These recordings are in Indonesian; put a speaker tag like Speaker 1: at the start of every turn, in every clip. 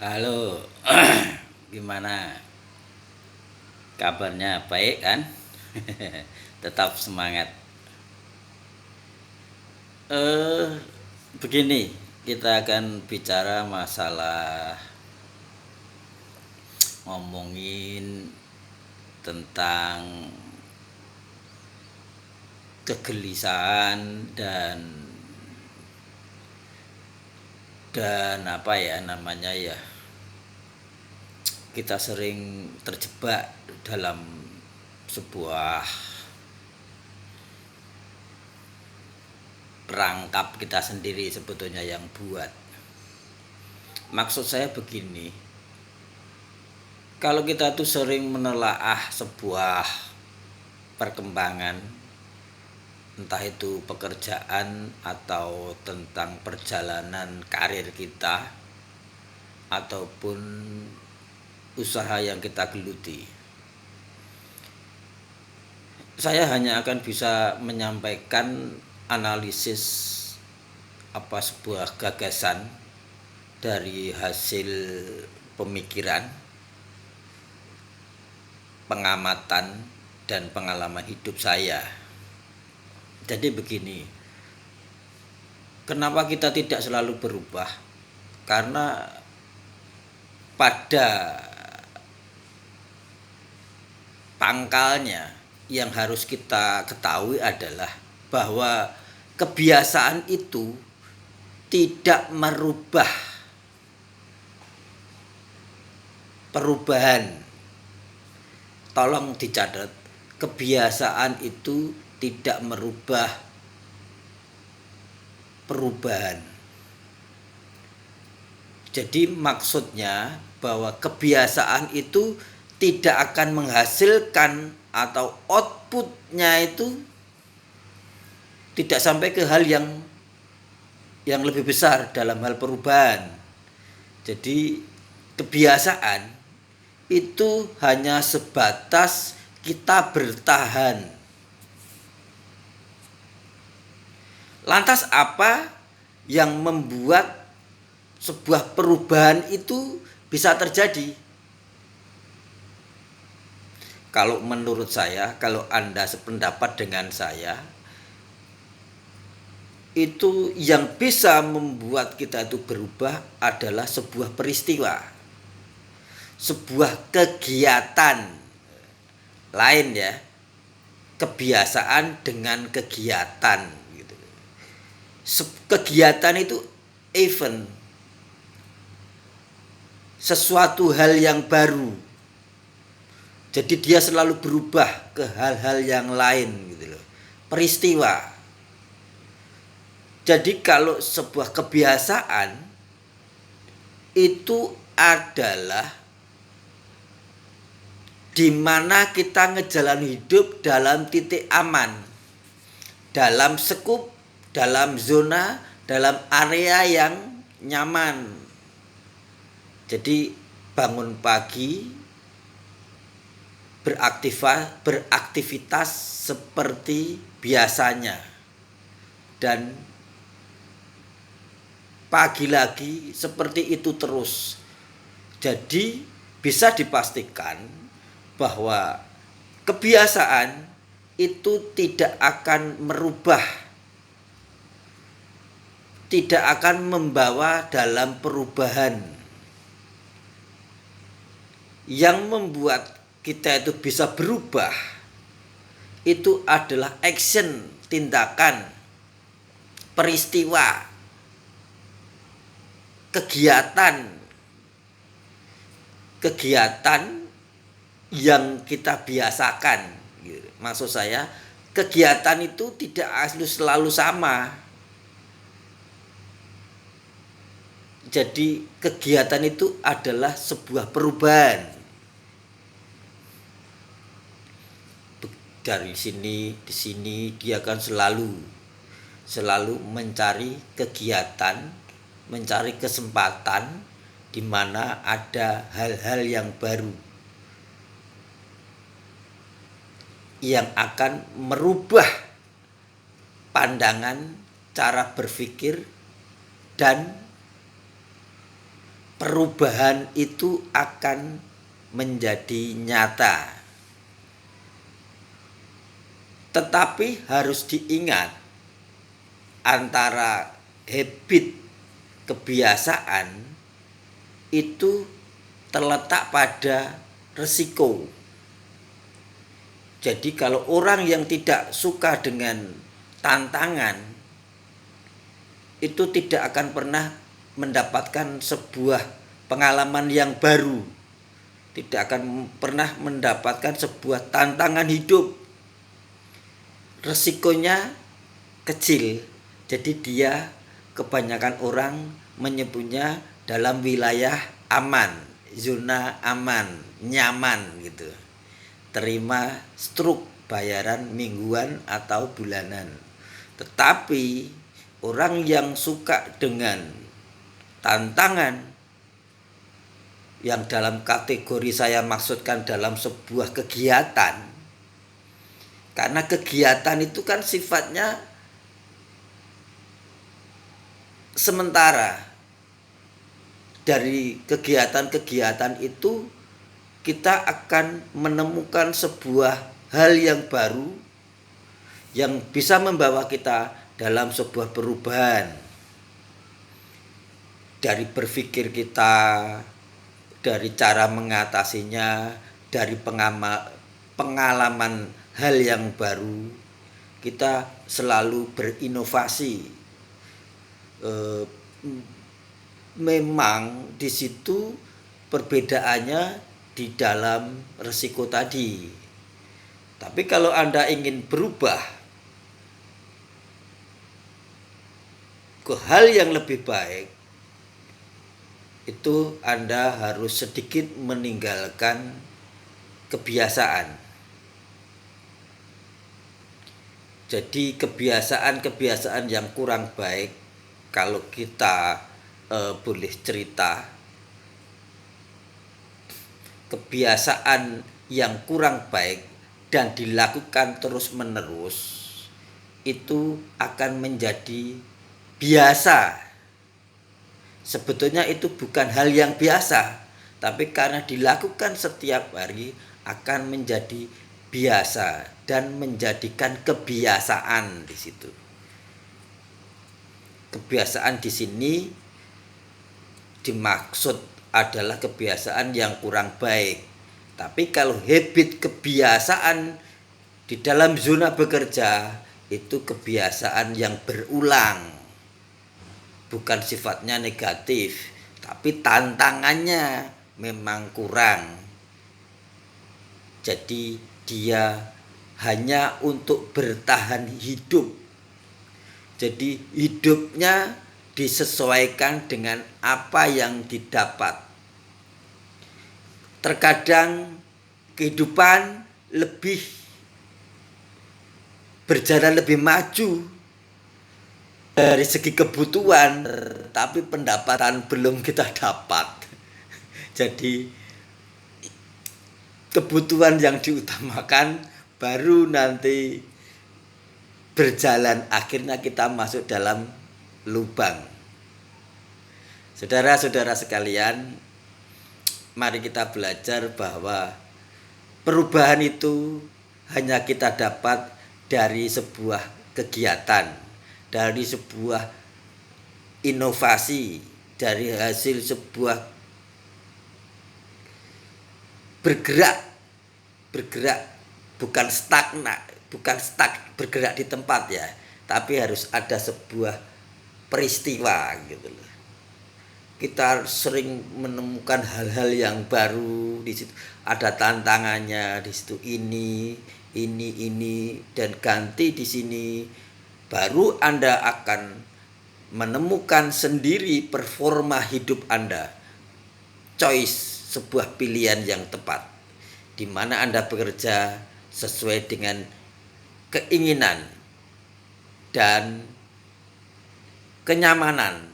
Speaker 1: Halo, gimana kabarnya? Baik kan? Tetap semangat. Eh, Begini, kita akan bicara masalah ngomongin tentang kegelisahan dan apa ya namanya ya, kita sering terjebak dalam sebuah perangkap kita sendiri sebetulnya yang buat. Maksud saya begini, kalau kita tuh sering menelaah sebuah perkembangan, entah itu pekerjaan atau tentang perjalanan karir kita ataupun usaha yang kita geluti, saya hanya akan bisa menyampaikan analisis sebuah gagasan dari hasil pemikiran, pengamatan, dan pengalaman hidup saya. Jadi begini, kenapa kita tidak selalu berubah? Karena pada pangkalnya yang harus kita ketahui adalah bahwa kebiasaan itu tidak merubah perubahan. Tolong dicatat, kebiasaan itu tidak merubah perubahan. Jadi maksudnya bahwa kebiasaan itu tidak akan menghasilkan atau outputnya itu tidak sampai ke hal yang lebih besar dalam hal perubahan. Jadi kebiasaan itu hanya sebatas kita bertahan. Lantas apa yang membuat sebuah perubahan itu bisa terjadi? Kalau menurut saya, kalau Anda sependapat dengan saya, itu yang bisa membuat kita itu berubah adalah sebuah peristiwa, sebuah kegiatan lain ya, kebiasaan dengan kegiatan gitu. Kegiatan itu event, sesuatu hal yang baru. Jadi dia selalu berubah ke hal-hal yang lain gitu loh. Peristiwa. Jadi kalau sebuah kebiasaan itu adalah di mana kita ngejalan hidup dalam titik aman, dalam skup, dalam zona, dalam area yang nyaman. Jadi bangun pagi, beraktivitas seperti biasanya, dan pagi lagi seperti itu terus. Jadi bisa dipastikan bahwa kebiasaan itu tidak akan merubah, tidak akan membawa dalam perubahan. Yang membuat kita itu bisa berubah itu adalah action, tindakan, peristiwa, kegiatan yang kita biasakan. Maksud saya, kegiatan itu tidak selalu sama. Jadi kegiatan itu adalah sebuah perubahan. Dari sini di sini dia akan selalu mencari kegiatan, mencari kesempatan di mana ada hal-hal yang baru yang akan merubah pandangan, cara berpikir, dan perubahan itu akan menjadi nyata. Tetapi harus diingat, antara habit, kebiasaan itu terletak pada resiko. Jadi kalau orang yang tidak suka dengan tantangan itu tidak akan pernah mendapatkan sebuah pengalaman yang baru, tidak akan pernah mendapatkan sebuah tantangan hidup. Resikonya kecil, jadi dia, kebanyakan orang menyebutnya dalam wilayah aman, zona aman, nyaman gitu. Terima struk bayaran mingguan atau bulanan. Tetapi orang yang suka dengan tantangan, yang dalam kategori saya maksudkan dalam sebuah kegiatan, karena kegiatan itu kan sifatnya sementara. Dari kegiatan-kegiatan itu kita akan menemukan sebuah hal yang baru yang bisa membawa kita dalam sebuah perubahan. Dari berpikir kita, dari cara mengatasinya, dari pengalaman hal yang baru, kita selalu berinovasi. Memang di situ perbedaannya di dalam resiko tadi. Tapi kalau Anda ingin berubah ke hal yang lebih baik, itu Anda harus sedikit meninggalkan kebiasaan. Jadi kebiasaan-kebiasaan yang kurang baik, kalau kita boleh cerita, kebiasaan yang kurang baik dan dilakukan terus-menerus itu akan menjadi biasa. Sebetulnya itu bukan hal yang biasa, tapi karena dilakukan setiap hari akan menjadi biasa dan menjadikan kebiasaan di situ. Kebiasaan di sini dimaksud adalah kebiasaan yang kurang baik. Tapi kalau habit, kebiasaan di dalam zona bekerja, itu kebiasaan yang berulang. Bukan sifatnya negatif, tapi tantangannya memang kurang. Jadi dia hanya untuk bertahan hidup. Jadi hidupnya disesuaikan dengan apa yang didapat. Terkadang kehidupan lebih berjalan lebih maju dari segi kebutuhan, tapi pendapatan belum kita dapat. Jadi kebutuhan yang diutamakan baru nanti berjalan, akhirnya kita masuk dalam lubang. Saudara-saudara sekalian, mari kita belajar bahwa perubahan itu hanya kita dapat dari sebuah kegiatan, dari sebuah inovasi, dari hasil sebuah bergerak, bukan stagnan, bergerak di tempat ya, tapi harus ada sebuah peristiwa gitu loh. Kita sering menemukan hal-hal yang baru di situ, ada tantangannya di situ, ini dan ganti di sini. Baru Anda akan menemukan sendiri performa hidup Anda. Choice, sebuah pilihan yang tepat, di mana Anda bekerja sesuai dengan keinginan dan kenyamanan.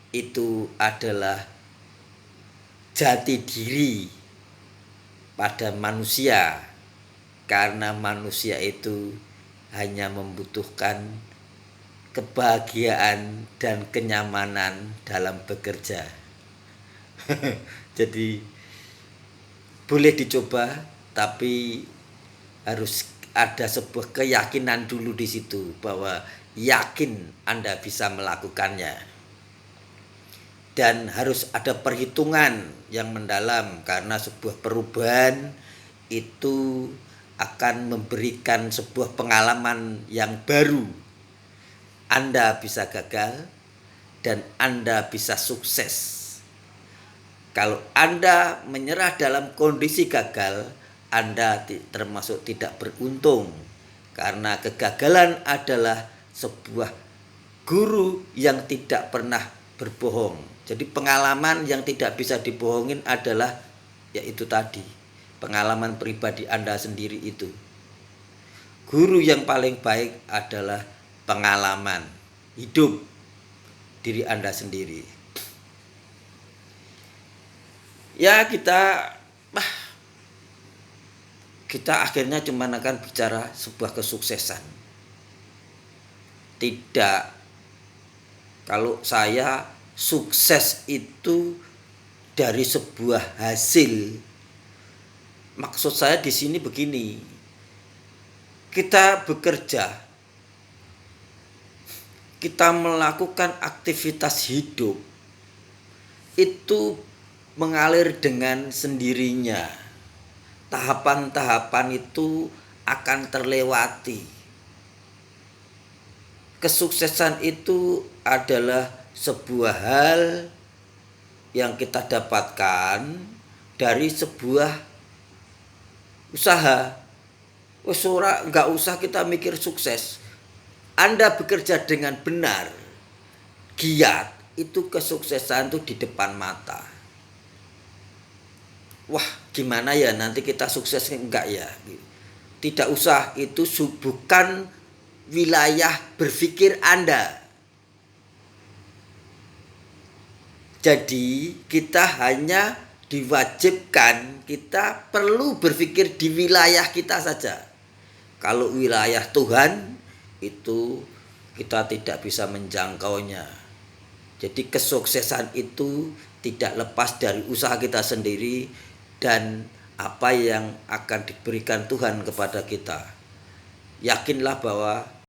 Speaker 1: Itu adalah jati diri pada manusia, karena manusia itu hanya membutuhkan kebahagiaan dan kenyamanan dalam bekerja. Jadi boleh dicoba, tapi harus ada sebuah keyakinan dulu di situ bahwa yakin Anda bisa melakukannya. Dan harus ada perhitungan yang mendalam karena sebuah perubahan itu akan memberikan sebuah pengalaman yang baru. Anda bisa gagal dan Anda bisa sukses. Kalau Anda menyerah dalam kondisi gagal, Anda termasuk tidak beruntung. Karena kegagalan adalah sebuah guru yang tidak pernah berbohong. Jadi pengalaman yang tidak bisa dibohongin adalah yaitu tadi, pengalaman pribadi Anda sendiri itu. Guru yang paling baik adalah pengalaman hidup diri Anda sendiri. Ya kita akhirnya cuma akan bicara sebuah kesuksesan. Tidak, kalau saya sukses itu dari sebuah hasil. Maksud saya di sini begini. Kita bekerja, kita melakukan aktivitas hidup itu mengalir dengan sendirinya. Tahapan-tahapan itu akan terlewati. Kesuksesan itu adalah sebuah hal yang kita dapatkan dari sebuah usaha. Enggak usah kita mikir sukses. Anda bekerja dengan benar, giat, itu kesuksesan itu di depan mata. Wah, gimana ya nanti kita sukses enggak ya? Tidak usah, itu bukan wilayah berpikir Anda. Jadi kita hanya diwajibkan, kita perlu berpikir di wilayah kita saja. Kalau wilayah Tuhan itu kita tidak bisa menjangkaunya. Jadi kesuksesan itu tidak lepas dari usaha kita sendiri dan apa yang akan diberikan Tuhan kepada kita. Yakinlah bahwa